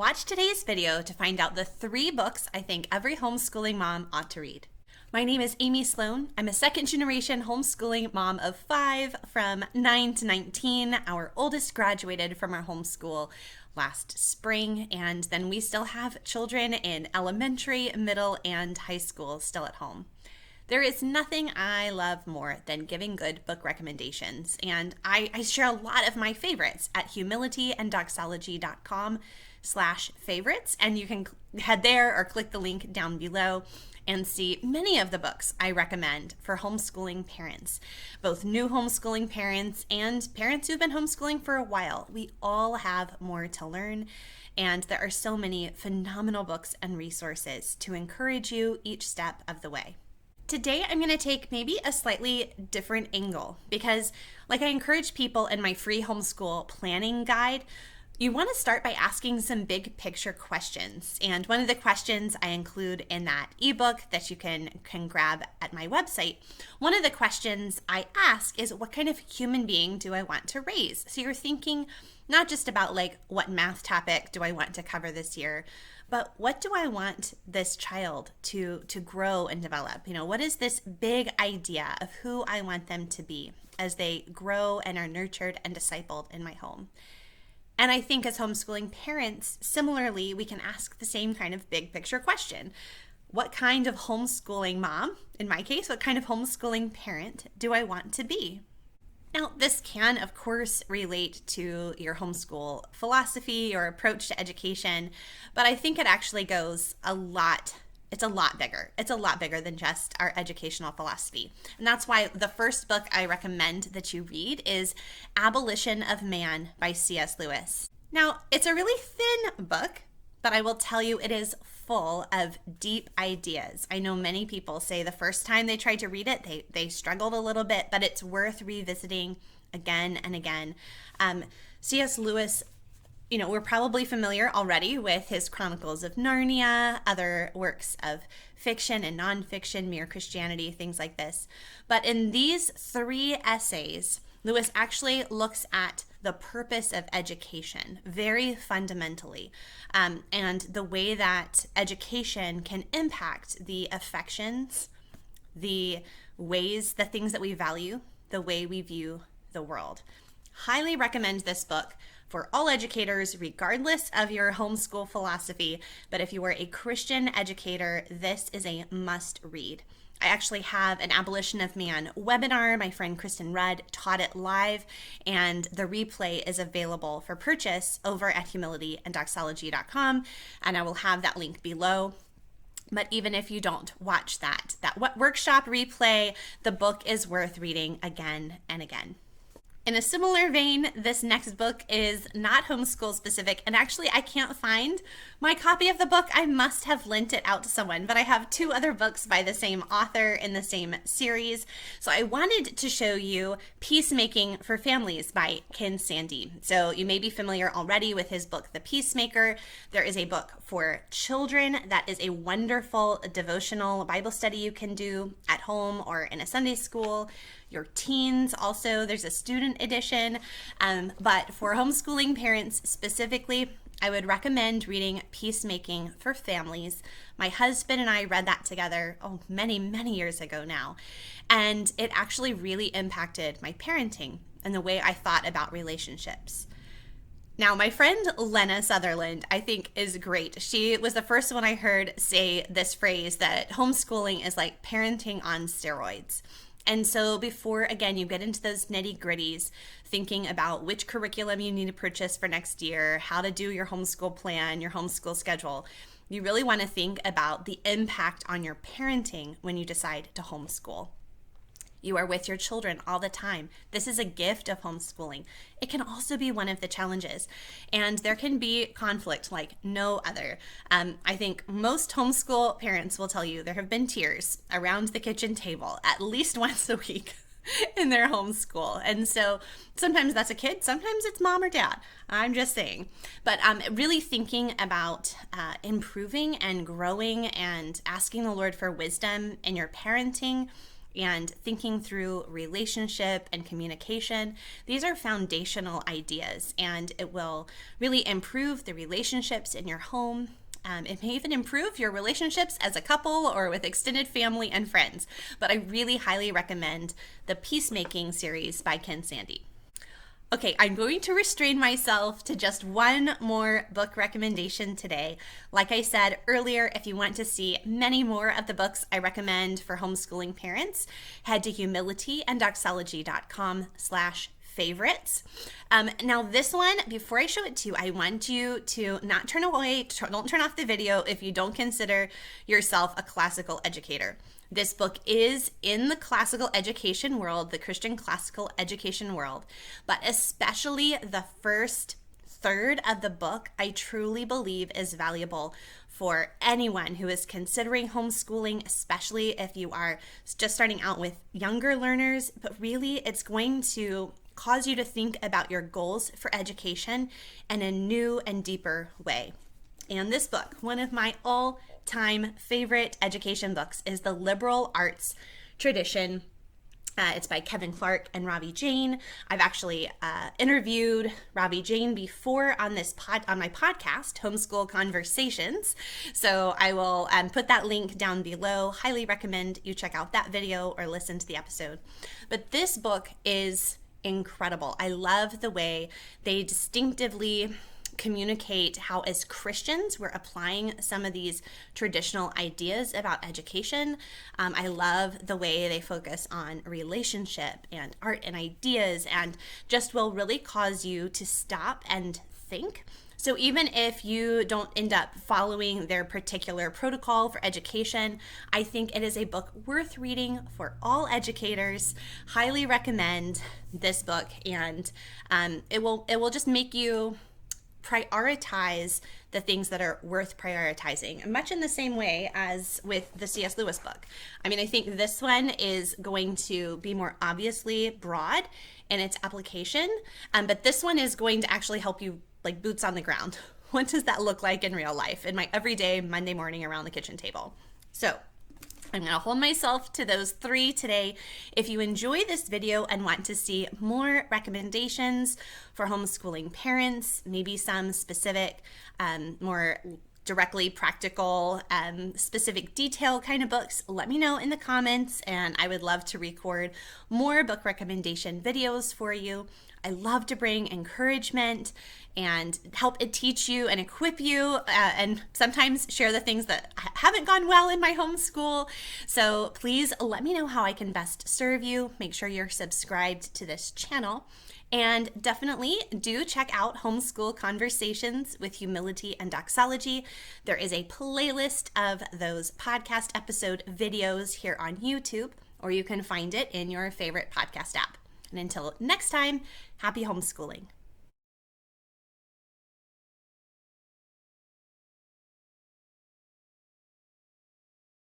Watch today's video to find out the 3 books I think every homeschooling mom ought to read. My name is Amy Sloan. I'm a second-generation homeschooling mom of 5 from 9 to 19. Our oldest graduated from our homeschool last spring, and then we still have children in elementary, middle, and high school still at home. There is nothing I love more than giving good book recommendations, and I share a lot of my favorites at humilityanddoxology.com/favorites, and you can head there or click the link down below and see many of the books I recommend for homeschooling parents, both new homeschooling parents and parents who've been homeschooling for a while. We all have more to learn, and there are so many phenomenal books and resources to encourage you each step of the way. Today, I'm going to take maybe a slightly different angle because, like I encourage people in my free homeschool planning guide, you want to start by asking some big picture questions. And one of the questions I include in that ebook that you can grab at my website, one of the questions I ask is, what kind of human being do I want to raise? So you're thinking not just about like, what math topic do I want to cover this year, but what do I want this child to grow and develop? You know, what is this big idea of who I want them to be as they grow and are nurtured and discipled in my home? And I think as homeschooling parents, similarly, we can ask the same kind of big picture question. What kind of homeschooling mom, in my case, what kind of homeschooling parent do I want to be? Now, this can, of course, relate to your homeschool philosophy or approach to education, but I think it actually goes it's a lot bigger. It's a lot bigger than just our educational philosophy. And that's why the first book I recommend that you read is Abolition of Man by C.S. Lewis. Now, it's a really thin book, but I will tell you it is full of deep ideas. I know many people say the first time they tried to read it, they struggled a little bit, but it's worth revisiting again and again. C.S. Lewis, you know, we're probably familiar already with his Chronicles of Narnia, other works of fiction and nonfiction, Mere Christianity, things like this. But in these 3 essays, Lewis actually looks at the purpose of education very fundamentally, and the way that education can impact the affections, the things that we value, the way we view the world. Highly recommend this book for all educators, regardless of your homeschool philosophy. But if you are a Christian educator, this is a must read. I actually have an Abolition of Man webinar. My friend Kristen Rudd taught it live, and the replay is available for purchase over at humilityanddoxology.com, and I will have that link below. But even if you don't watch that workshop replay, the book is worth reading again and again. In a similar vein, this next book is not homeschool specific, and actually I can't find my copy of the book. I must have lent it out to someone, but I have 2 other books by the same author in the same series. So I wanted to show you Peacemaking for Families by Ken Sande. So you may be familiar already with his book, The Peacemaker. There is a book for children that is a wonderful devotional Bible study you can do at home or in a Sunday school. Your teens also, there's a student edition, but for homeschooling parents specifically, I would recommend reading Peacemaking for Families. My husband and I read that together, many, many years ago now, and it actually really impacted my parenting and the way I thought about relationships. Now, my friend Lynna Sutherland, I think, is great. She was the first one I heard say this phrase that homeschooling is like parenting on steroids. And so before, again, you get into those nitty gritties, thinking about which curriculum you need to purchase for next year, how to do your homeschool plan, your homeschool schedule, you really want to think about the impact on your parenting when you decide to homeschool. You are with your children all the time. This is a gift of homeschooling. It can also be one of the challenges, and there can be conflict like no other. I think most homeschool parents will tell you there have been tears around the kitchen table at least once a week in their homeschool. And so sometimes that's a kid, sometimes it's mom or dad. I'm just saying. But really thinking about improving and growing and asking the Lord for wisdom in your parenting and thinking through relationship and communication. These are foundational ideas, and it will really improve the relationships in your home. It may even improve your relationships as a couple or with extended family and friends. But I really highly recommend the Peacemaking series by Ken Sande. Okay, I'm going to restrain myself to just one more book recommendation today. Like I said earlier, if you want to see many more of the books I recommend for homeschooling parents, head to humilityanddoxology.com/favorites. Now this one, before I show it to you, I want you to not turn away, don't turn off the video if you don't consider yourself a classical educator. This book is in the classical education world, the Christian classical education world, but especially the first third of the book, I truly believe is valuable for anyone who is considering homeschooling, especially if you are just starting out with younger learners. But really, it's going to cause you to think about your goals for education in a new and deeper way. And this book, one of my all-time favorite education books, is The Liberal Arts Tradition. It's by Kevin Clark and Ravi Jain. I've actually interviewed Ravi Jain before on my podcast, Homeschool Conversations. So I will put that link down below. Highly recommend you check out that video or listen to the episode. But this book is incredible. I love the way they distinctively communicate how, as Christians, we're applying some of these traditional ideas about education. I love the way they focus on relationship and art and ideas, and just will really cause you to stop and think. So even if you don't end up following their particular protocol for education, I think it is a book worth reading for all educators. Highly recommend this book, and it will just make you prioritize the things that are worth prioritizing, much in the same way as with the C.S. Lewis book. I mean, I think this one is going to be more obviously broad in its application, but this one is going to actually help you, like, boots on the ground. What does that look like in real life, in my everyday Monday morning around the kitchen table? So I'm going to hold myself to those 3 today. If you enjoy this video and want to see more recommendations for homeschooling parents, maybe some specific, more directly practical, specific detail kind of books, let me know in the comments, and I would love to record more book recommendation videos for you. I love to bring encouragement and help it teach you and equip you, and sometimes share the things that haven't gone well in my homeschool. So please let me know how I can best serve you. Make sure you're subscribed to this channel. And definitely do check out Homeschool Conversations with Humility and Doxology. There is a playlist of those podcast episode videos here on YouTube, or you can find it in your favorite podcast app. And until next time, happy homeschooling.